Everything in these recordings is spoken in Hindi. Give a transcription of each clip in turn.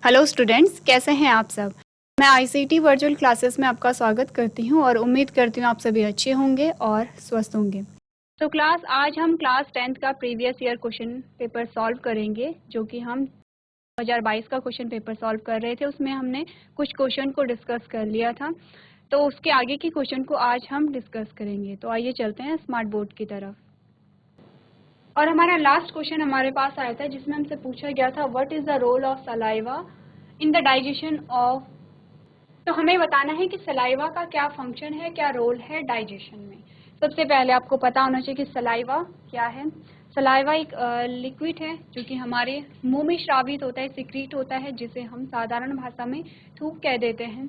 हेलो स्टूडेंट्स, कैसे हैं आप सब। मैं आईसीटी वर्चुअल क्लासेस में आपका स्वागत करती हूं और उम्मीद करती हूं आप सभी अच्छे होंगे और स्वस्थ होंगे। तो आज हम क्लास 10th का previous year question paper solve करेंगे, जो कि हम 2022 का क्वेश्चन पेपर सॉल्व कर रहे थे। उसमें हमने कुछ क्वेश्चन को डिस्कस कर लिया था, तो उसके आगे के क्वेश्चन को आज हम डिस्कस करेंगे। तो आइए चलते हैं स्मार्ट बोर्ड की तरफ। और हमारा लास्ट क्वेश्चन हमारे पास आया था, जिसमें हमसे पूछा गया था what is the role of saliva in the digestion of. तो हमें बताना है कि सलाइवा का क्या फंक्शन है, क्या रोल है डाइजेशन में। सबसे पहले आपको पता होना चाहिए कि सलाइवा क्या है। सलाइवा एक लिक्विड है जो कि हमारे मुंह में स्रावित होता है, सिक्रीट होता है, जिसे हम साधारण भाषा में थूक कह देते हैं।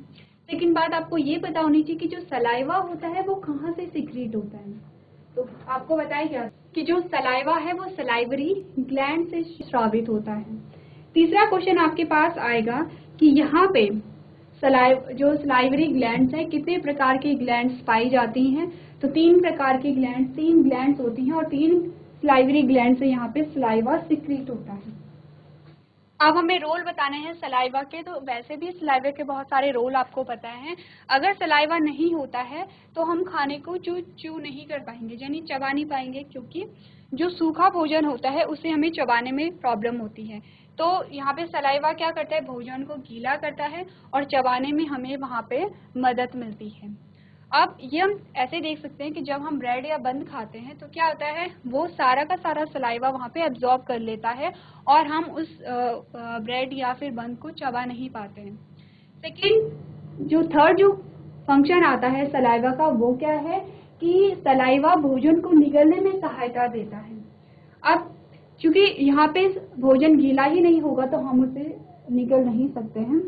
लेकिन बात आपको ये पता होनी चाहिए कि जो सलाइवा होता है वो कहाँ से सिक्रीट होता है। तो आपको बताया गया कि जो सलाइवा है वो सलाइवरी ग्लैंड से स्रावित होता है। तीसरा क्वेश्चन आपके पास आएगा कि यहाँ पे जो सलाइवरी ग्लैंड्स हैं, कितने प्रकार की ग्लैंड्स पाई जाती हैं। तो तीन प्रकार की ग्लैंड्स, तीन ग्लैंड्स होती हैं और तीन सलाइवरी ग्लैंड से यहाँ पे सलाइवा सिक्रीट होता है। अब हमें रोल बताने हैं सलाइवा के। तो वैसे भी सलाइवा के बहुत सारे रोल आपको पता हैं। अगर सलाइवा नहीं होता है तो हम खाने को चू नहीं कर पाएंगे, यानी चबा नहीं पाएंगे, क्योंकि जो सूखा भोजन होता है उसे हमें चबाने में प्रॉब्लम होती है। तो यहाँ पे सलाइवा क्या करता है, भोजन को गीला करता है और चबाने में हमें वहाँ पे मदद मिलती है। अब ये हम ऐसे देख सकते हैं कि जब हम ब्रेड या बंद खाते हैं तो क्या होता है, वो सारा का सारा सलाइवा वहाँ पे एब्जॉर्ब कर लेता है और हम उस ब्रेड या फिर बंद को चबा नहीं पाते हैं। सेकेंड, जो थर्ड जो फंक्शन आता है सलाइवा का, वो क्या है कि सलाइवा भोजन को निगलने में सहायता देता है। अब चूंकि यहाँ पे भोजन गीला ही नहीं होगा तो हम उसे निगल नहीं सकते हैं।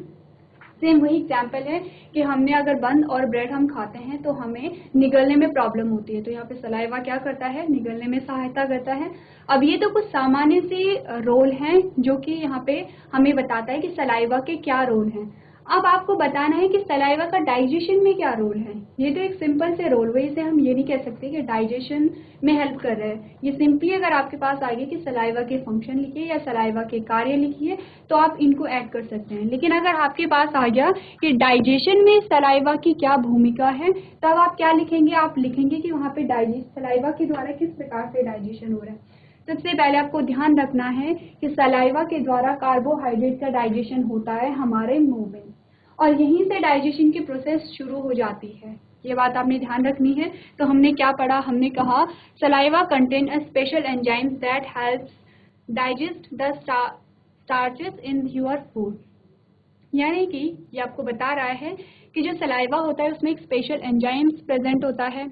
सेम वही एग्जाम्पल है कि हमने अगर बंद और ब्रेड हम खाते हैं तो हमें निगलने में प्रॉब्लम होती है। तो यहाँ पे सलाइवा क्या करता है, निगलने में सहायता करता है। अब ये तो कुछ सामान्य से रोल हैं जो कि यहाँ पे हमें बताता है कि सलाइवा के क्या रोल हैं। अब आपको बताना है कि सलाइवा का डाइजेशन में क्या रोल है। ये तो एक सिंपल से रोल है, इसे हम ये नहीं कह सकते कि डाइजेशन में हेल्प कर रहे हैं। ये सिंपली अगर आपके पास आ गया कि सलाइवा के फंक्शन लिखिए या सलाइवा के कार्य लिखिए तो आप इनको ऐड कर सकते हैं। लेकिन अगर आपके पास आ गया कि डाइजेशन में सलाइवा की क्या भूमिका है, तब आप क्या लिखेंगे, आप लिखेंगे कि वहाँ पे सलाइवा के द्वारा किस प्रकार से डाइजेशन हो रहा है। सबसे पहले आपको ध्यान रखना है कि सलाइवा के द्वारा कार्बोहाइड्रेट का डाइजेशन होता है हमारे मुंह में, और यहीं से डाइजेशन की प्रोसेस शुरू हो जाती है। ये बात आपने ध्यान रखनी है। तो हमने क्या पढ़ा, हमने कहा saliva contain a special enzymes that helps digest the starches in your food. यानी कि ये आपको बता रहा है कि जो सलाइवा होता है उसमें एक स्पेशल एंजाइम्स प्रेजेंट होता है,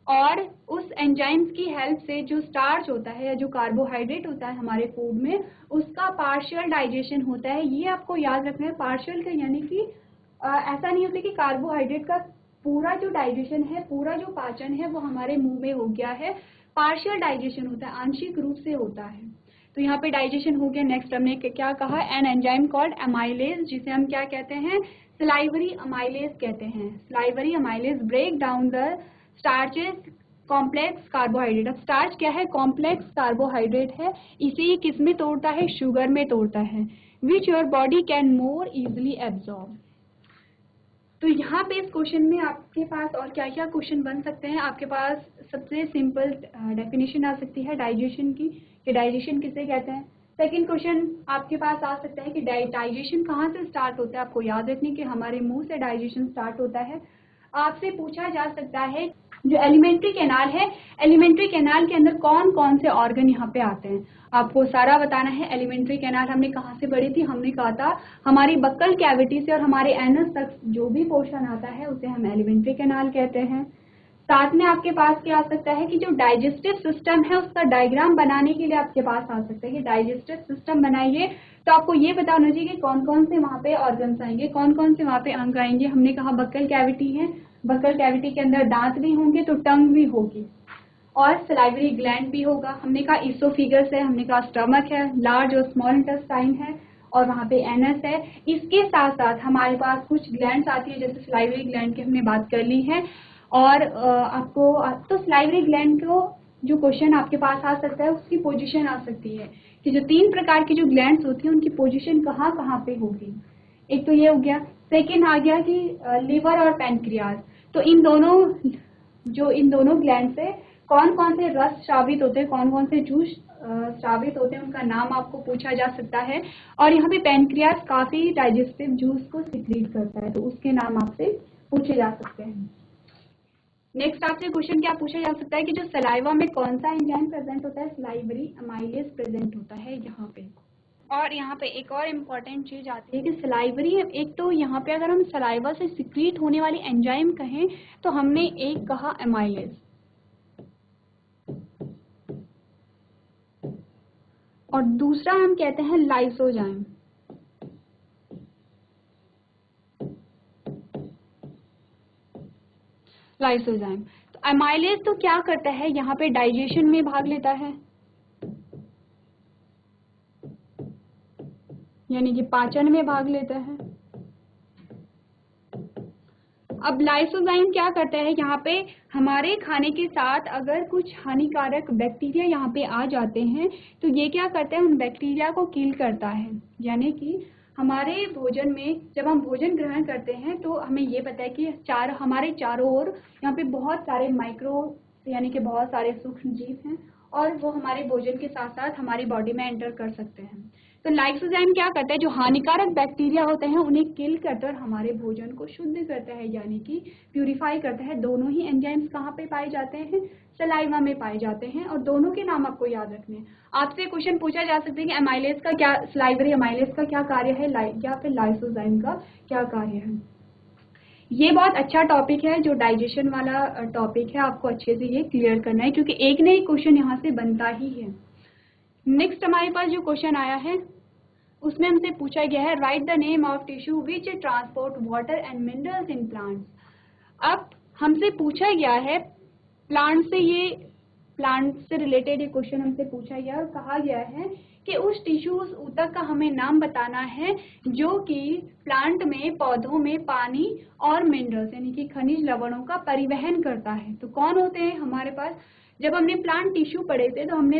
और उस एंजाइम्स की हेल्प से जो स्टार्च होता है या जो कार्बोहाइड्रेट होता है हमारे फूड में, उसका पार्शियल डाइजेशन होता है। ये आपको याद रखना है, पार्शियल का यानी कि ऐसा नहीं होता कि कार्बोहाइड्रेट का पूरा जो डाइजेशन है, पूरा जो पाचन है वो हमारे मुंह में हो गया है। पार्शियल डाइजेशन होता है, आंशिक रूप से होता है। तो यहाँ पे डाइजेशन हो गया। नेक्स्ट हमने क्या कहा, एन एंजाइम कॉल्ड अमाइलेज, जिसे हम क्या कहते हैं, सलाइवरी अमाइलेज कहते हैं। Salivary amylase break down the starches complex carbohydrate. अब स्टार्च क्या है, कॉम्प्लेक्स कार्बोहाइड्रेट है। इसे किस में तोड़ता है, शुगर में तोड़ता है, which your body can more easily absorb. तो यहाँ पे इस क्वेश्चन में आपके पास और क्या क्या क्वेश्चन बन सकते हैं। आपके पास सबसे सिंपल डेफिनेशन आ सकती है डाइजेशन की, कि डाइजेशन किसे कहते हैं। सेकंड क्वेश्चन आपके पास आ सकता है कि डाइजेशन कहाँ से स्टार्ट होता है। आपको याद रखने कि हमारे मुंह से डाइजेशन स्टार्ट होता है। आपसे पूछा जा सकता है जो एलिमेंट्री कैनाल है, एलिमेंट्री कैनाल के अंदर कौन कौन से ऑर्गन यहाँ पे आते हैं, आपको सारा बताना है। एलिमेंट्री कैनाल हमने कहाँ से पढ़ी थी, हमने कहा था हमारी बक्कल कैविटी से और हमारे एनस तक जो भी पोर्शन आता है उसे हम एलिमेंट्री कैनाल कहते हैं। साथ में आपके पास क्या आ सकता है कि जो डाइजेस्टिव सिस्टम है उसका डायग्राम बनाने के लिए आपके पास आ सकता है कि डाइजेस्टिव सिस्टम बनाइए। तो आपको ये पता होना चाहिए कि कौन कौन से वहाँ पे ऑर्गन्स आएंगे, कौन कौन से वहाँ पे अंग आएंगे। हमने कहा बक्कल कैविटी है, बक्कल कैविटी के अंदर दांत भी होंगे तो टंग भी होगी, और सलाइवरी ग्लैंड भी होगा। हमने कहा इसोफिगस है, हमने कहा स्टमक है, लार्ज और स्मॉल इंटेस्टाइन है, और वहाँ पे एनस है। इसके साथ साथ हमारे पास कुछ ग्लैंड्स आती है, जैसे सलाइवरी ग्लैंड की हमने बात कर ली है। और आपको तो सलाइवरी ग्लैंड को जो क्वेश्चन आपके पास आ सकता है उसकी पोजीशन आ सकती है कि जो 3 प्रकार की जो ग्लैंड्स होती हैं उनकी पोजीशन कहाँ कहाँ पे होगी। एक तो ये हो गया। सेकेंड आ गया कि लीवर और पैनक्रियाज। तो इन दोनों ग्लैंड से कौन कौन से रस स्रावित होते हैं, कौन कौन से जूस स्रावित होते हैं, उनका नाम आपको पूछा जा सकता है। और यहाँ पे पैनक्रियाज काफी डाइजेस्टिव जूस को सिक्रीट करता है, तो उसके नाम आपसे पूछे जा सकते हैं। नेक्स्ट आपसे क्वेश्चन क्या पूछा जा सकता है कि जो सलाइवा में कौन सा एंजाइम प्रेजेंट होता है, सलाइवरी अमाइलेज प्रेजेंट होता है यहाँ पे। और यहाँ पे एक और इम्पॉर्टेंट चीज आती है कि सलाइवरी, एक तो यहाँ पे अगर हम सलाइवा से सिक्रीट होने वाली एंजाइम कहें तो हमने एक कहा अमाइलेज, और दूसरा हम कहते हैं लाइसोजाइम। लाइसोजाइम तो अमाइलेज तो क्या करता है, यहाँ पे डाइजेशन में भाग लेता है, यानी कि पाचन में भाग लेता है। अब लाइसोजाइम क्या करता है, यहाँ पे हमारे खाने के साथ अगर कुछ हानिकारक बैक्टीरिया यहाँ पे आ जाते हैं तो ये क्या करता है, उन बैक्टीरिया को किल करता है। यानी कि हमारे भोजन में जब हम भोजन ग्रहण करते हैं तो हमें ये पता है कि हमारे चारों ओर यहाँ पे बहुत सारे माइक्रो यानी कि बहुत सारे सूक्ष्म जीव हैं और वो हमारे भोजन के साथ साथ हमारी बॉडी में एंटर कर सकते हैं। तो लाइसोजाइम क्या करता है, जो हानिकारक बैक्टीरिया होते हैं उन्हें किल करकर हमारे भोजन को शुद्ध करता है, यानी कि प्यूरिफाई करता है। दोनों ही एंजाइम्स कहाँ पे पाए जाते हैं, सलाइवा में पाए जाते हैं, और दोनों के नाम आपको याद रखने हैं। आपसे क्वेश्चन पूछा जा सकता है कि अमाइलेज का क्या, सलाइवरी अमाइलेज का क्या कार्य है, या फिर लाइसोजाइम का क्या कार्य है। ये बहुत अच्छा टॉपिक है, जो डाइजेशन वाला टॉपिक है, आपको अच्छे से ये क्लियर करना है क्योंकि एक न एक क्वेश्चन यहाँ से बनता ही है। नेक्स्ट हमारे पास जो क्वेश्चन आया है उसमें हमसे पूछा गया है, right the name of tissue which transport water and minerals in plants. अब हमसे पूछा गया है प्लांट से रिलेटेड ये क्वेश्चन हमसे पूछा गया और कहा गया है कि उस टिश्यू, उस ऊतक का हमें नाम बताना है जो कि प्लांट में, पौधों में पानी और मिनरल्स यानी कि खनिज लवणों का परिवहन करता है। तो कौन होते हैं हमारे पास, जब हमने प्लांट टिश्यू पढ़े थे तो हमने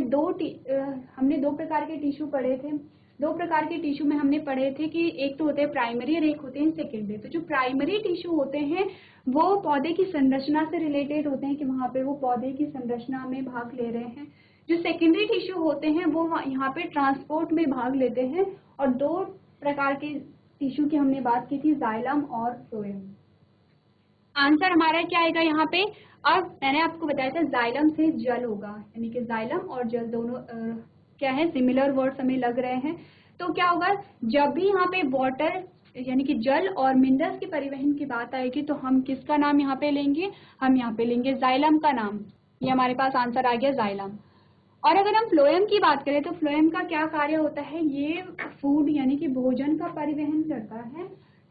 दो प्रकार के टिश्यू पढ़े थे। 2 प्रकार के टिश्यू में हमने पढ़े थे कि एक तो होते हैं प्राइमरी और एक होते हैं सेकेंडरी। तो जो प्राइमरी टिश्यू होते हैं वो पौधे की संरचना से रिलेटेड होते हैं कि वहाँ पे वो पौधे की संरचना में भाग ले रहे हैं। जो सेकेंडरी टिश्यू होते हैं वो यहाँ पे ट्रांसपोर्ट में भाग लेते हैं। और 2 प्रकार के टिश्यू की हमने बात की थी, जाइलम और फ्लोएम। आंसर हमारा क्या आएगा यहाँ पे, अब मैंने आपको बताया था जाइलम से जल होगा, यानी कि जाइलम और जल दोनों क्या है, सिमिलर वर्ड्स हमें लग रहे हैं। तो क्या होगा, जब भी यहाँ पे वाटर यानी कि जल और मिनरल्स के परिवहन की बात आएगी तो हम किसका नाम यहाँ पे लेंगे, हम यहाँ पे लेंगे जाइलम का नाम। ये हमारे पास आंसर आ गया जाइलम। और अगर हम फ्लोएम की बात करें तो फ्लोएम का क्या कार्य होता है, ये फूड यानी कि भोजन का परिवहन करता है।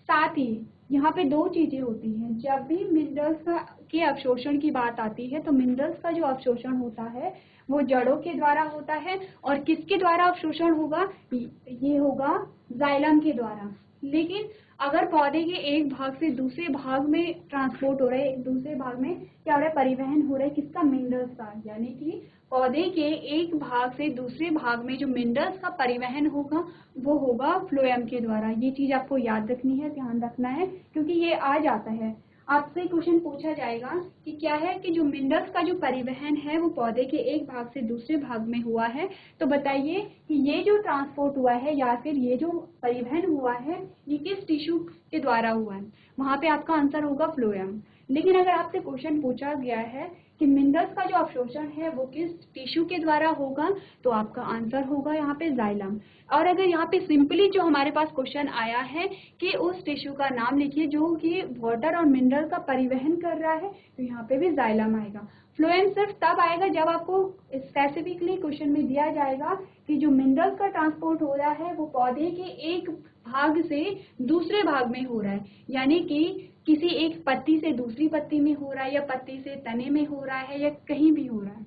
साथ ही यहाँ पे 2 चीजें होती हैं, जब भी मिनरल्स के अवशोषण की बात आती है तो मिनरल्स का जो अवशोषण होता है वो जड़ों के द्वारा होता है। और किसके द्वारा अवशोषण होगा, ये होगा जाइलम के द्वारा। लेकिन अगर पौधे के एक भाग से दूसरे भाग में ट्रांसपोर्ट हो रहा है, दूसरे भाग में क्या हो रहा है, परिवहन हो रहा है, किसका, मिनरल्स का, यानी कि पौधे के एक भाग से दूसरे भाग में जो मिनरल्स का परिवहन होगा वो होगा फ्लोएम के द्वारा। ये चीज आपको याद रखनी है, ध्यान रखना है, क्योंकि ये आ जाता है। आपसे क्वेश्चन पूछा जाएगा कि क्या है कि जो मिनरल्स का जो परिवहन है वो पौधे के एक भाग से दूसरे भाग में हुआ है, तो बताइए कि ये जो ट्रांसपोर्ट हुआ है या फिर ये जो परिवहन हुआ है ये किस टिश्यू के द्वारा हुआ है, वहां पे आपका आंसर होगा फ्लोएम। लेकिन अगर आपसे क्वेश्चन पूछा गया है कि मिनरल्स का जो अवशोषण है वो किस टिश्यू के द्वारा होगा, तो आपका आंसर होगा यहाँ पे जाइलम। और अगर यहाँ पे सिंपली जो हमारे पास क्वेश्चन आया है कि उस टिश्यू का नाम लिखिए जो कि वाटर और मिनरल का परिवहन कर रहा है, तो यहाँ पे भी जाइलम आएगा। फ्लोएम सिर्फ तब आएगा जब आपको स्पेसिफिकली क्वेश्चन में दिया जाएगा कि जो मिनरल्स का ट्रांसपोर्ट हो रहा है वो पौधे के एक भाग से दूसरे भाग में हो रहा है, यानी कि किसी एक पत्ती से दूसरी पत्ती में हो रहा है, या पत्ती से तने में हो रहा है, या कहीं भी हो रहा है।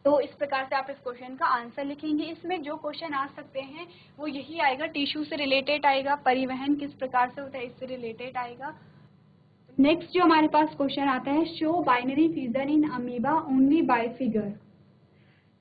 तो इस प्रकार से आप इस क्वेश्चन का आंसर लिखेंगे। इसमें जो क्वेश्चन आ सकते हैं वो यही आएगा, टिश्यू से रिलेटेड आएगा, परिवहन किस प्रकार से होता है इससे रिलेटेड आएगा। तो नेक्स्ट जो हमारे पास क्वेश्चन आता है, show binary fission in amoeba only by figure.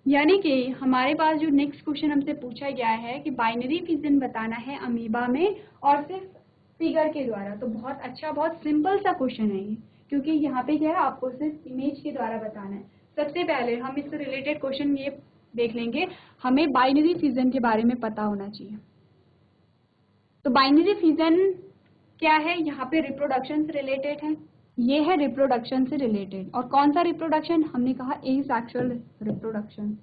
यानी कि हमारे पास जो नेक्स्ट क्वेश्चन हमसे पूछा गया है कि बाइनरी फिजन बताना है अमीबा में और सिर्फ फिगर के द्वारा। तो बहुत अच्छा, बहुत सिंपल सा क्वेश्चन है ये, क्योंकि यहाँ पे क्या है, आपको सिर्फ इमेज के द्वारा बताना है। सबसे पहले हम इससे रिलेटेड क्वेश्चन ये देख लेंगे, हमें बाइनरी फिजन के बारे में पता होना चाहिए। तो बाइनरी फिजन क्या है, यहाँ पे रिप्रोडक्शन से रिलेटेड है। ये है रिप्रोडक्शन से रिलेटेड, और कौन सा रिप्रोडक्शन, हमने कहा एसेक्सुअल रिप्रोडक्शन।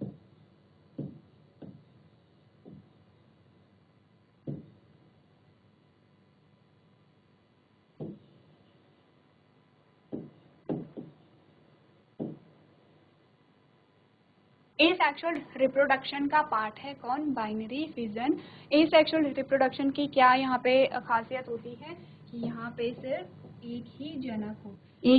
एसेक्सुअल रिप्रोडक्शन का पार्ट है कौन, बाइनरी फिजन। एसेक्सुअल रिप्रोडक्शन की क्या यहाँ पे खासियत होती है कि यहाँ पे सिर्फ एक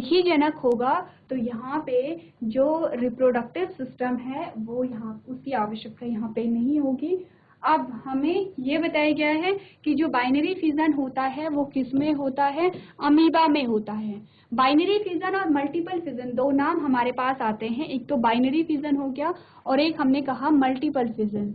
ही जनक होगा, तो यहाँ पे जो रिप्रोडक्टिव सिस्टम है वो यहाँ उसकी आवश्यकता यहाँ पे नहीं होगी। अब हमें ये बताया गया है कि जो बाइनरी फिजन होता है वो किस में होता है, अमीबा में होता है। बाइनरी फिजन और मल्टीपल फिजन दो नाम हमारे पास आते हैं, एक तो बाइनरी फिजन हो गया और एक हमने कहा मल्टीपल फिजन।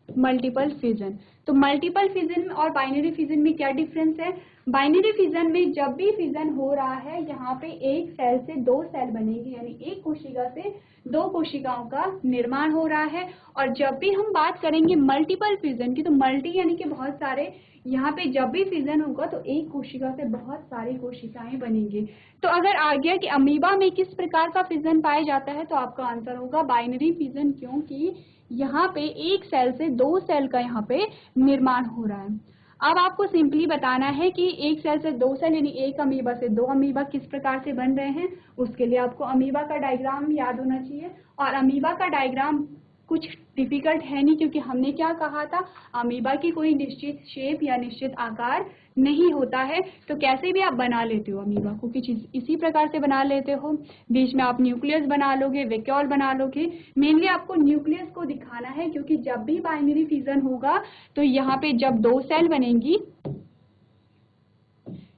मल्टीपल फिजन, तो मल्टीपल फिजन और बाइनरी फिजन में क्या डिफरेंस है। बाइनरी फिजन में जब भी फिजन हो रहा है, यहाँ पे एक सेल से दो सेल बनेगी, यानी एक कोशिका से दो कोशिकाओं का निर्माण हो रहा है। और जब भी हम बात करेंगे मल्टीपल फिजन की, तो मल्टी यानी कि बहुत सारे, यहाँ पे जब भी फिजन होगा तो एक कोशिका से बहुत सारी कोशिकाएं बनेंगी। तो अगर आ गया कि अमीबा में किस प्रकार का फिजन पाया जाता है, तो आपका आंसर होगा बाइनरी फिजन, क्योंकि यहाँ पे एक सेल से दो सेल का यहाँ पे निर्माण हो रहा है। अब आपको सिंपली बताना है कि एक सेल से दो सेल यानी एक अमीबा से दो अमीबा किस प्रकार से बन रहे हैं। उसके लिए आपको अमीबा का डायग्राम याद होना चाहिए, और अमीबा का डायग्राम कुछ डिफिकल्ट है नहीं, क्योंकि हमने क्या कहा था, अमीबा की कोई निश्चित शेप या निश्चित आकार नहीं होता है। तो कैसे भी आप बना लेते हो अमीबा को, कुछ इसी प्रकार से बना लेते हो। बीच में आप न्यूक्लियस बना लोगे, वैक्यूल बना लोगे। मेनली आपको न्यूक्लियस को दिखाना है, क्योंकि जब भी बाइनरी फिजन होगा तो यहाँ पे जब दो सेल बनेंगी,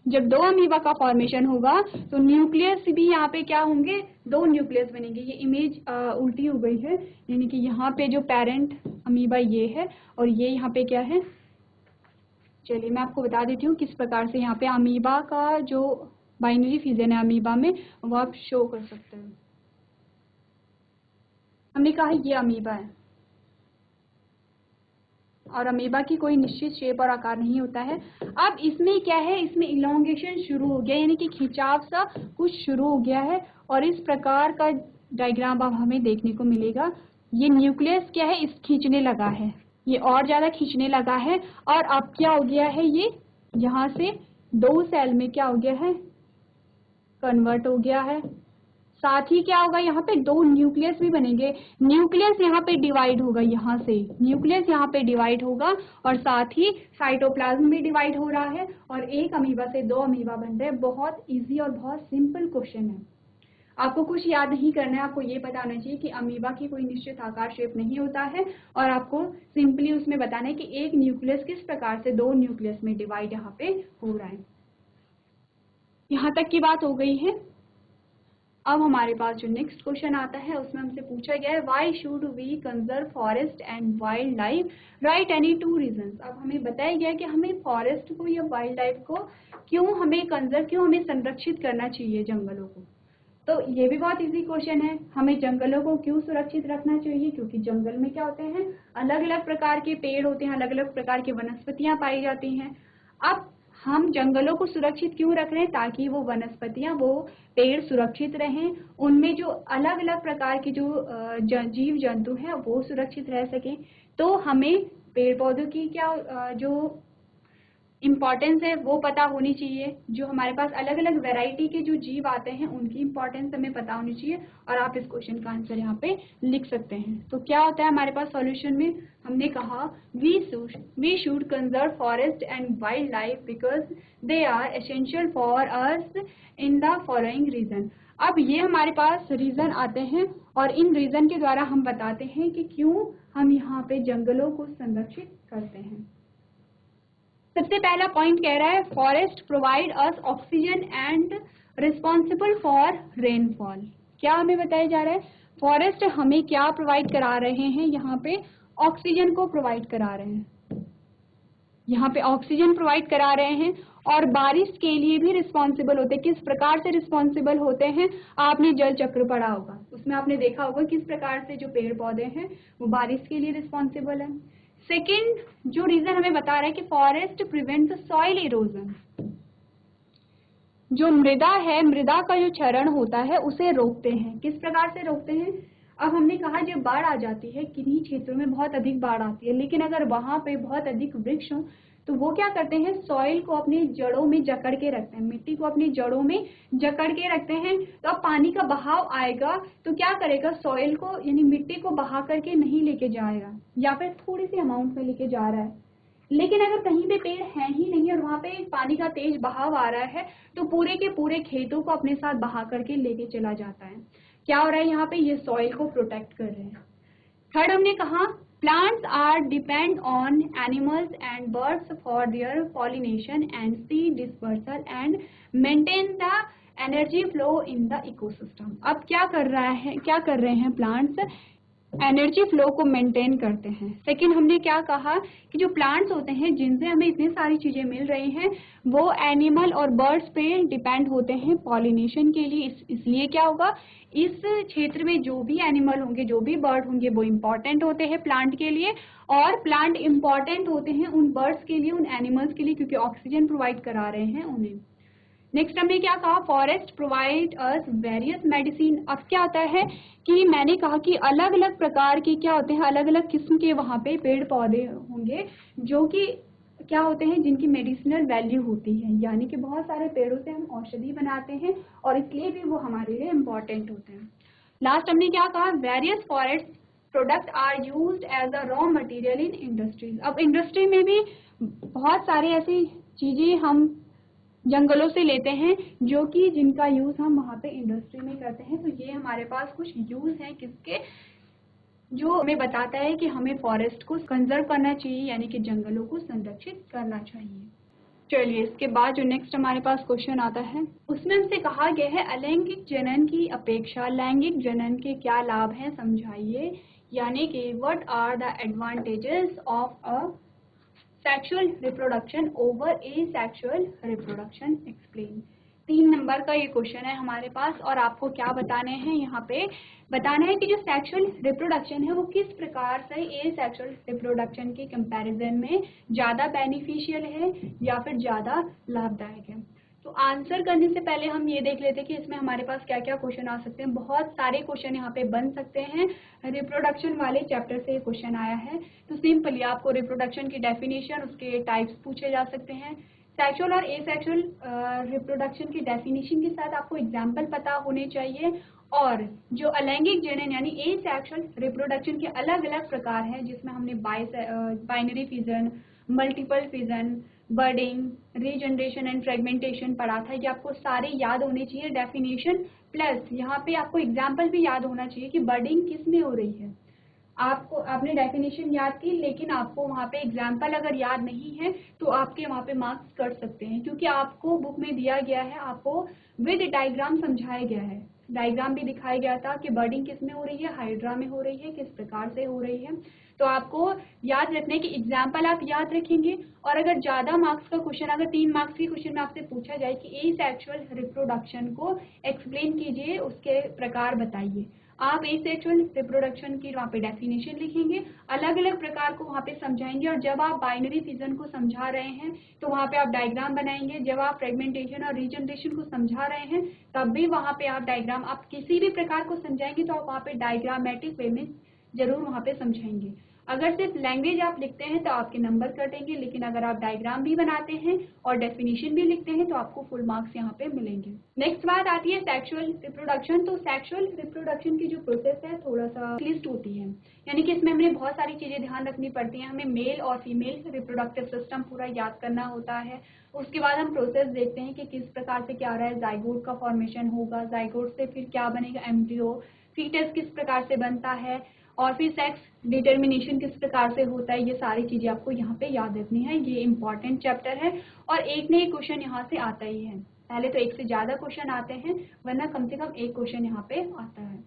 जब दो अमीबा का फॉर्मेशन होगा तो न्यूक्लियस भी यहाँ पे क्या होंगे, दो न्यूक्लियस बनेंगे। ये इमेज उल्टी हो गई है, यानी कि यहाँ पे जो पेरेंट अमीबा ये है और ये यहाँ पे क्या है। चलिए मैं आपको बता देती हूँ किस प्रकार से यहाँ पे अमीबा का जो बाइनरी फिजन है अमीबा में, वो आप शो कर सकते हो। हमने कहा ये अमीबा है और अमीबा की कोई निश्चित शेप और आकार नहीं होता है। अब इसमें क्या है, इसमें इलोंगेशन शुरू हो गया, यानी कि खिंचाव सा कुछ शुरू हो गया है, और इस प्रकार का डायग्राम अब हमें देखने को मिलेगा। ये न्यूक्लियस क्या है, इस खींचने लगा है, ये और ज्यादा खींचने लगा है, और अब क्या हो गया है, ये यहाँ से दो सेल में क्या हो गया है, कन्वर्ट हो गया है। साथ ही क्या होगा, यहाँ पे दो न्यूक्लियस भी बनेंगे। न्यूक्लियस यहाँ पे डिवाइड होगा, यहाँ से न्यूक्लियस यहाँ पे डिवाइड होगा, और साथ ही साइटोप्लाज्म भी डिवाइड हो रहा है, और एक अमीबा से दो अमीबा बन रहे हैं। बहुत इजी और बहुत सिंपल क्वेश्चन है। आपको कुछ याद नहीं करना है, आपको ये पता होना चाहिए कि अमीबा की कोई निश्चित आकार शेप नहीं होता है, और आपको सिंपली उसमें बताना है कि एक न्यूक्लियस किस प्रकार से दो न्यूक्लियस में डिवाइड यहाँ पे हो रहा है। यहाँ तक की बात हो गई है। अब हमारे पास जो नेक्स्ट क्वेश्चन आता है उसमें हमसे पूछा गया है, why should we conserve forest and wild life, right any two reasons. अब हमें बताया गया कि हमें फॉरेस्ट को या वाइल्ड लाइफ को क्यों हमें कंजर्व, क्यों हमें संरक्षित करना चाहिए जंगलों को। तो ये भी बहुत इजी क्वेश्चन है, हमें जंगलों को क्यों सुरक्षित रखना चाहिए, क्योंकि जंगल में क्या होते हैं, अलग अलग प्रकार के पेड़ होते हैं, अलग अलग प्रकार की वनस्पतियां पाई जाती हैं। अब हम जंगलों को सुरक्षित क्यों रख रहे हैं, ताकि वो वनस्पतियां, वो पेड़ सुरक्षित रहें, उनमें जो अलग अलग प्रकार के जो जीव जंतु हैं वो सुरक्षित रह सकें। तो हमें पेड़ पौधों की क्या जो इम्पोर्टेंस है वो पता होनी चाहिए। जो हमारे पास अलग अलग वैरायटी के जो जीव आते हैं उनकी इम्पोर्टेंस हमें पता होनी चाहिए, और आप इस क्वेश्चन का आंसर यहाँ पे लिख सकते हैं। तो क्या होता है हमारे पास सॉल्यूशन में, हमने कहा we should conserve forest and wild life because they are essential for us in the following reason. अब ये हमारे पास रीजन आते हैं, और इन रीजन के द्वारा हम बताते हैं कि क्यों हम यहाँ पे जंगलों को संरक्षित करते हैं। सबसे पहला पॉइंट कह रहा है forest provide us oxygen and responsible for rainfall. क्या हमें बताया जा रहा है? फॉरेस्ट हमें क्या प्रोवाइड करा रहे हैं? यहाँ पे ऑक्सीजन को प्रोवाइड करा रहे हैं, यहाँ पे ऑक्सीजन प्रोवाइड करा रहे हैं और बारिश के लिए भी रिस्पॉन्सिबल होते हैं। किस प्रकार से रिस्पॉन्सिबल होते हैं? आपने जल चक्र पढ़ा होगा, उसमें आपने देखा होगा किस प्रकार से जो पेड़ पौधे हैं वो बारिश के लिए रिस्पॉन्सिबल है। सेकेंड जो रीजन हमें बता रहा है कि फॉरेस्ट प्रिवेंट सॉइल इरोजन, जो मृदा है, मृदा का जो क्षरण होता है उसे रोकते हैं। किस प्रकार से रोकते हैं? अब हमने कहा जब बाढ़ आ जाती है, किन्हीं क्षेत्रों में बहुत अधिक बाढ़ आती है, लेकिन अगर वहां पे बहुत अधिक वृक्ष हो तो वो क्या करते हैं? सॉइल को अपनी जड़ों में जकड़ के रखते हैं, मिट्टी को अपनी जड़ों में जकड़ के रखते हैं। तो अब पानी का बहाव आएगा तो क्या करेगा? सॉइल को यानी मिट्टी को बहा करके नहीं लेके जाएगा, या फिर थोड़ी सी अमाउंट में लेके जा रहा है। लेकिन अगर कहीं पे पेड़ है ही नहीं और वहां पे पानी का तेज बहाव आ रहा है तो पूरे के पूरे खेतों को अपने साथ बहा करके लेके चला जाता है। क्या हो रहा है यहाँ पे? ये सॉइल को प्रोटेक्ट कर रहे हैं। थर्ड हमने कहा plants are depend on animals and birds for their pollination and seed dispersal and maintain the energy flow in the ecosystem. अब क्या कर रहे हैं प्लांट्स? एनर्जी फ्लो को मेंटेन करते हैं। सेकंड हमने क्या कहा कि जो प्लांट्स होते हैं जिनसे हमें इतनी सारी चीजें मिल रही हैं वो एनिमल और बर्ड्स पे डिपेंड होते हैं पॉलिनेशन के लिए। इसलिए क्या होगा? इस क्षेत्र में जो भी एनिमल होंगे, जो भी बर्ड होंगे वो इम्पॉर्टेंट होते हैं प्लांट के लिए, और प्लांट इम्पॉर्टेंट होते हैं उन बर्ड्स के लिए, उन एनिमल्स के लिए, क्योंकि ऑक्सीजन प्रोवाइड करा रहे हैं उन्हें। नेक्स्ट हमने क्या कहा? Forest provide us various medicine. अब क्या होता है कि मैंने कहा कि अलग अलग प्रकार के क्या होते हैं, अलग अलग किस्म के वहाँ पे पेड़ पौधे होंगे जो कि क्या होते हैं, जिनकी मेडिसिनल वैल्यू होती है, यानी कि बहुत सारे पेड़ों से हम औषधि बनाते हैं और इसलिए भी वो हमारे लिए इम्पोर्टेंट होते हैं। लास्ट हमने क्या कहा? Various forest product are used as a raw material in industries. अब इंडस्ट्री में भी बहुत सारी ऐसी चीजें हम जंगलों से लेते हैं जो कि जिनका यूज हम वहाँ पे इंडस्ट्री में करते हैं। तो ये हमारे पास कुछ यूज हैं किसके, जो हमें बताता है कि हमें फॉरेस्ट को कंजर्व करना चाहिए, यानी कि जंगलों को संरक्षित करना चाहिए। चलिए इसके बाद जो नेक्स्ट हमारे पास क्वेश्चन आता है उसमें हमसे कहा गया है अलैंगिक जनन की अपेक्षा लैंगिक जनन के क्या लाभ हैं समझाइए, यानी कि what are the advantages of a sexual reproduction over asexual reproduction explain. 3 number का ये क्वेश्चन है हमारे पास और आपको क्या बताने हैं? यहाँ पे बताना है कि जो सेक्सुअल रिप्रोडक्शन है वो किस प्रकार से एसेक्सुअल रिप्रोडक्शन के कंपैरिजन में ज़्यादा बेनिफिशियल है या फिर ज़्यादा लाभदायक है। तो आंसर करने से पहले हम ये देख लेते हैं कि इसमें हमारे पास क्या क्या क्वेश्चन आ सकते हैं। बहुत सारे क्वेश्चन यहाँ पे बन सकते हैं। रिप्रोडक्शन वाले चैप्टर से क्वेश्चन आया है तो सिंपली आपको रिप्रोडक्शन की डेफिनेशन, उसके टाइप्स पूछे जा सकते हैं। सेक्सुअल और एसेक्सुअल रिप्रोडक्शन की डेफिनेशन के साथ आपको एग्जाम्पल पता होने चाहिए, और जो अलैंगिक जनन यानी एसेक्सुअल रिप्रोडक्शन के अलग अलग प्रकार हैं जिसमें हमने binary fission, multiple fission, budding, regeneration and fragmentation पढ़ा था। ये आपको सारे याद होने चाहिए डेफिनेशन, प्लस यहाँ पे आपको एग्जाम्पल भी याद होना चाहिए कि बर्डिंग किस में हो रही है। आपने डेफिनेशन याद की लेकिन आपको वहाँ पे एग्जाम्पल अगर याद नहीं है तो आपके वहाँ पे मार्क्स कट सकते हैं, क्योंकि आपको बुक में दिया गया है, आपको विद डायग्राम समझाया गया है, डायग्राम भी दिखाया गया था कि बर्डिंग किस में हो रही है, हाइड्रा में हो रही है, किस प्रकार से हो रही है। तो आपको याद रखने की एग्जाम्पल आप याद रखेंगे। और अगर ज़्यादा मार्क्स का क्वेश्चन, अगर 3 मार्क्स के क्वेश्चन में आपसे पूछा जाए कि एसेक्सुअल रिप्रोडक्शन को एक्सप्लेन कीजिए, उसके प्रकार बताइए, आप एसेक्सुअल रिप्रोडक्शन की वहाँ पे डेफिनेशन लिखेंगे, अलग अलग प्रकार को वहाँ पे समझाएंगे, और जब आप बाइनरी फिजन को समझा रहे हैं तो वहाँ पे आप डायग्राम बनाएंगे, जब आप फ्रेगमेंटेशन और रीजनरेशन को समझा रहे हैं तब भी वहाँ पे आप डायग्राम, आप किसी भी प्रकार को समझाएंगे तो आप वहाँ पे डायग्रामेटिक वे में जरूर वहाँ पे समझाएंगे। अगर सिर्फ लैंग्वेज आप लिखते हैं तो आपके नंबर कटेंगे, लेकिन अगर आप डायग्राम भी बनाते हैं और डेफिनेशन भी लिखते हैं तो आपको फुल मार्क्स यहाँ पे मिलेंगे। नेक्स्ट बात आती है सेक्सुअल रिप्रोडक्शन। तो सेक्सुअल रिप्रोडक्शन की जो प्रोसेस है थोड़ा सा क्लिष्ट होती है, यानी कि इसमें हमें बहुत सारी चीजें ध्यान रखनी पड़ती हैं। हमें मेल और फीमेल रिप्रोडक्टिव सिस्टम पूरा याद करना होता है। उसके बाद हम प्रोसेस देखते हैं कि किस प्रकार से क्या रहा है, जाइगोट का फॉर्मेशन होगा, जाइगोट से फिर क्या बनेगा, एम्ब्रियो, फीटस किस प्रकार से बनता है, और फिर सेक्स डिटर्मिनेशन किस प्रकार से होता है, ये सारी चीज़ें आपको यहाँ पे याद रखनी है। ये इम्पॉर्टेंट चैप्टर है और एक न एक क्वेश्चन यहाँ से आता ही है। पहले तो एक से ज़्यादा क्वेश्चन आते हैं, वरना कम से कम एक क्वेश्चन यहाँ पे आता है।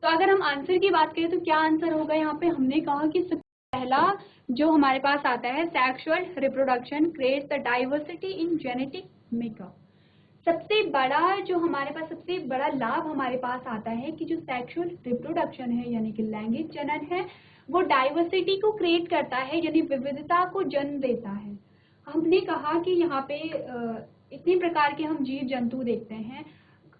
तो अगर हम आंसर की बात करें तो क्या आंसर होगा यहाँ पे? हमने कहा कि सबसे पहला जो हमारे पास आता है, sexual reproduction creates the diversity in genetic makeup. सबसे बड़ा जो हमारे पास सबसे बड़ा लाभ हमारे पास आता है कि जो सेक्सुअल रिप्रोडक्शन है यानी कि लैंगिक जनन है, वो डाइवर्सिटी को क्रिएट करता है, यानी विविधता को जन्म देता है। हमने कहा कि यहाँ पे इतने प्रकार के हम जीव जंतु देखते हैं,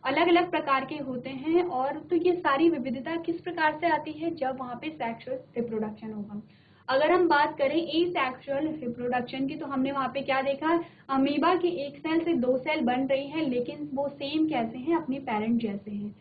अलग अलग प्रकार के होते हैं, और तो ये सारी विविधता किस प्रकार से आती है? जब वहाँ पे सेक्सुअल रिप्रोडक्शन होगा। अगर हम बात करें एसेक्सुअल रिप्रोडक्शन की, तो हमने वहाँ पे क्या देखा? अमीबा की एक सेल से दो सेल बन रही हैं, लेकिन वो सेम कैसे हैं? अपने पेरेंट जैसे हैं।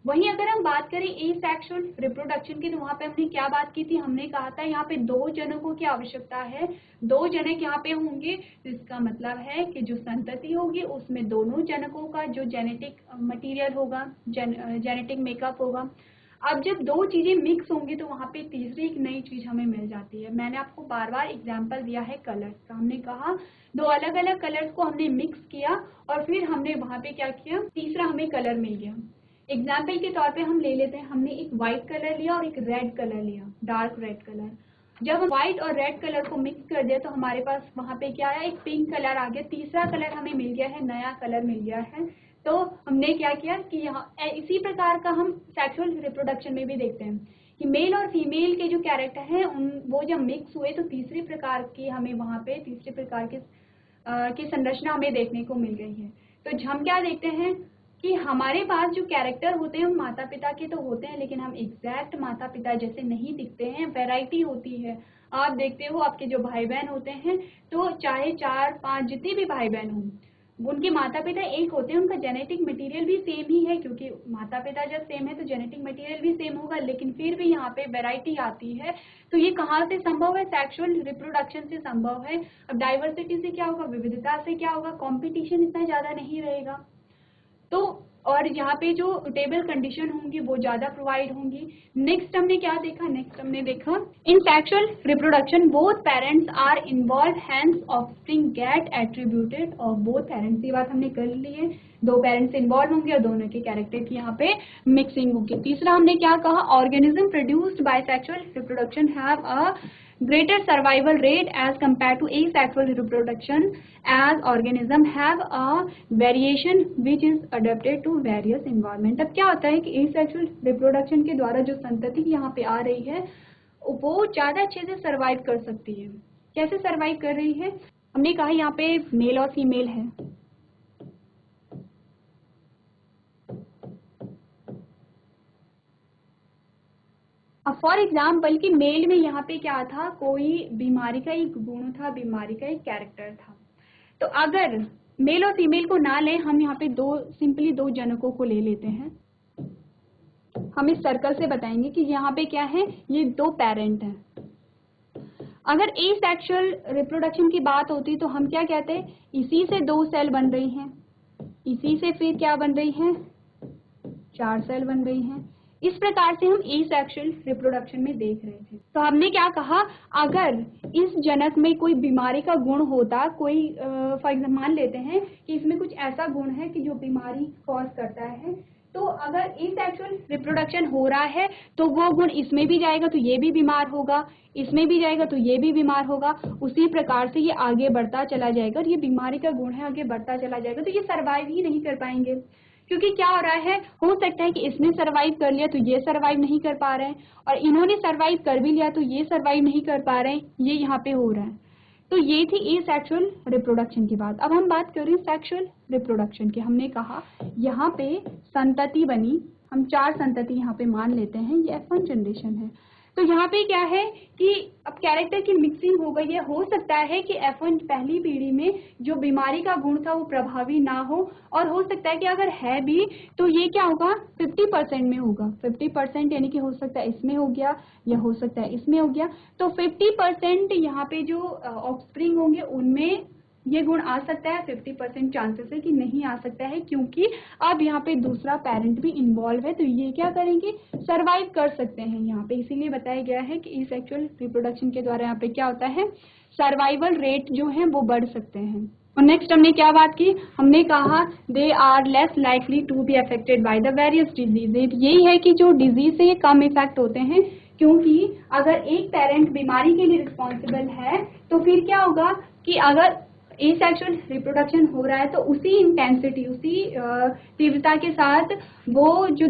वहीं अगर हम बात करें एसेक्सुअल रिप्रोडक्शन की, तो वहाँ पे हमने क्या बात की थी? हमने कहा था यहाँ पे दो जनकों की आवश्यकता है, दो जनक यहाँ पे होंगे। तो इसका मतलब है कि जो संतति होगी उसमें दोनों जनकों का जो जेनेटिक मटीरियल होगा, जेनेटिक मेकअप होगा। अब जब दो चीजें मिक्स होंगी तो वहाँ पे तीसरी एक नई चीज हमें मिल जाती है। मैंने आपको बार बार एग्जाम्पल दिया है कलर्स का। हमने कहा दो अलग अलग कलर्स को हमने मिक्स किया और फिर हमने वहाँ पे क्या किया? तीसरा हमें कलर मिल गया। एग्जाम्पल के तौर पे हम ले लेते हैं, हमने एक व्हाइट कलर लिया और एक रेड कलर लिया, डार्क रेड कलर। जब हम व्हाइट और रेड कलर को मिक्स कर दिया तो हमारे पास वहाँ पे क्या आया? एक पिंक कलर आ गया। तीसरा कलर हमें मिल गया है, नया कलर मिल गया है। तो हमने क्या किया कि यहाँ इसी प्रकार का हम सेक्सुअल रिप्रोडक्शन में भी देखते हैं कि मेल और फीमेल के जो कैरेक्टर हैं वो जब मिक्स हुए तो तीसरे प्रकार की हमें वहाँ पे तीसरे प्रकार की संरचना हमें देखने को मिल गई है। तो हम क्या देखते हैं कि हमारे पास जो कैरेक्टर होते हैं वो माता पिता के तो होते हैं, लेकिन हम एग्जैक्ट माता पिता जैसे नहीं दिखते हैं, वैरायटी होती है। आप देखते हो आपके जो भाई बहन होते हैं, तो चाहे 4-5 जितने भी भाई बहन हों, उनके माता पिता एक होते हैं, उनका जेनेटिक मटेरियल भी सेम ही है, क्योंकि माता पिता जब सेम है तो जेनेटिक मटेरियल भी सेम होगा, लेकिन फिर भी यहाँ पे वैरायटी आती है। तो ये कहाँ से संभव है? सेक्सुअल रिप्रोडक्शन से संभव है। अब डाइवर्सिटी से क्या होगा? विविधता से क्या होगा? कंपटीशन इतना ज़्यादा नहीं रहेगा। तो और यहाँ पे जो सुटेबल कंडीशन होंगी वो ज़्यादा प्रोवाइड होंगी। नेक्स्ट हमने क्या देखा? नेक्स्ट हमने देखा in sexual reproduction both parents are involve, hence offspring get attributed of both parents. ये बात हमने कर ली है, दो पेरेंट्स इन्वॉल्व होंगे और दोनों के कैरेक्टर की यहाँ पे मिक्सिंग होगी। तीसरा हमने क्या कहा? Organism produced by sexual reproduction have a greater survival rate as compared to asexual reproduction, as organism have a variation which is adapted to various environment। अब क्या होता है कि asexual reproduction के द्वारा जो संतति यहाँ पे आ रही है वो ज़्यादा अच्छे से सर्वाइव कर सकती है। कैसे सर्वाइव कर रही है? हमने कहा यहाँ पे मेल और फीमेल है, अब फॉर एग्जाम्पल कि मेल में यहाँ पे क्या था? कोई बीमारी का एक गुण था, बीमारी का एक कैरेक्टर था। तो अगर मेल और फीमेल को ना लें, हम यहाँ पे सिंपली दो जनकों को ले लेते हैं। हम इस सर्कल से बताएंगे कि यहाँ पे क्या है? ये दो पेरेंट हैं। अगर एसेक्सुअल रिप्रोडक्शन की बात होती तो हम क्या कहते हैं? इसी से दो सेल बन रही हैं, इसी से फिर क्या बन रही हैं? 4 सेल बन रही हैं। इस प्रकार से हम एसेक्सुअल रिप्रोडक्शन में देख रहे थे। तो हमने क्या कहा? अगर इस जनक में कोई बीमारी का गुण होता, कोई फॉर एग्जाम्पल मान लेते हैं कि इसमें कुछ ऐसा गुण है कि जो बीमारी कॉज करता है, तो अगर एसेक्सुअल रिप्रोडक्शन हो रहा है तो वो गुण इसमें भी जाएगा तो ये भी बीमार होगा, इसमें भी जाएगा तो ये भी बीमार होगा। उसी प्रकार से ये आगे बढ़ता चला जाएगा और ये बीमारी का गुण है, आगे बढ़ता चला जाएगा। तो ये सर्वाइव ही नहीं कर पाएंगे, क्योंकि क्या हो रहा है? हो सकता है कि इसने सर्वाइव कर लिया तो ये सर्वाइव नहीं कर पा रहे हैं, और इन्होंने सर्वाइव कर भी लिया तो ये सर्वाइव नहीं कर पा रहे हैं। ये यहाँ पे हो रहा है। तो ये थी एसेक्सुअल रिप्रोडक्शन की बात। अब हम बात करें सेक्सुअल रिप्रोडक्शन की। हमने कहा यहाँ पे संतति बनी, हम 4 संतति यहाँ पे मान लेते हैं, ये F1 जनरेशन है। तो यहाँ पे क्या है कि अब कैरेक्टर की मिक्सिंग हो गई है। हो सकता है कि F1 पहली पीढ़ी में जो बीमारी का गुण था वो प्रभावी ना हो, और हो सकता है कि अगर है भी तो ये क्या होगा? 50% में होगा। 50% यानी कि हो सकता है इसमें हो गया या हो सकता है इसमें हो गया। तो 50% यहाँ पे जो ऑफस्प्रिंग होंगे उनमें ये गुण आ सकता है, 50% चांसेस है कि नहीं आ सकता है, क्योंकि अब यहाँ पे दूसरा पेरेंट भी इन्वॉल्व है, तो ये क्या करेंगे, सर्वाइव कर सकते हैं यहाँ पे। इसीलिए बताया गया है कि सेक्सुअल रिप्रोडक्शन के द्वारा यहाँ पे क्या होता है, सर्वाइवल रेट जो है वो बढ़ सकते हैं। और नेक्स्ट हमने क्या बात की, हमने कहा they are less likely to be affected by the various disease. यही है कि जो डिजीज से ये कम इफेक्ट होते हैं, क्योंकि अगर एक पेरेंट बीमारी के लिए रिस्पॉन्सिबल है तो फिर क्या होगा कि अगर एसेक्सुअल रिप्रोडक्शन हो रहा है तो उसी इंटेंसिटी, उसी तीव्रता के साथ वो जो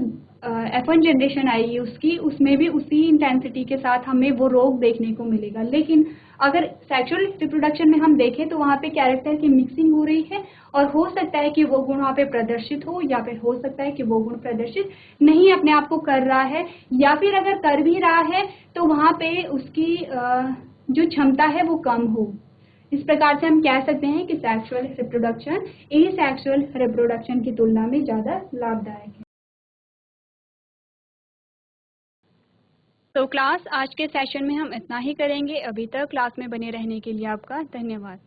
F1 जनरेशन आएगी उसकी, उसमें भी उसी इंटेंसिटी के साथ हमें वो रोग देखने को मिलेगा। लेकिन अगर सेक्सुअल रिप्रोडक्शन में हम देखें तो वहाँ पे कैरेक्टर की मिक्सिंग हो रही है, और हो सकता है कि वो गुण वहाँ पे प्रदर्शित हो, या फिर हो सकता है कि वो गुण प्रदर्शित नहीं अपने आप को कर रहा है, या फिर अगर कर भी रहा है तो वहाँ पे उसकी जो क्षमता है वो कम हो। इस प्रकार से हम कह सकते हैं कि सेक्सुअल रिप्रोडक्शन एसेक्सुअल रिप्रोडक्शन की तुलना में ज़्यादा लाभदायक है। तो क्लास आज के सेशन में हम इतना ही करेंगे। अभी तक क्लास में बने रहने के लिए आपका धन्यवाद।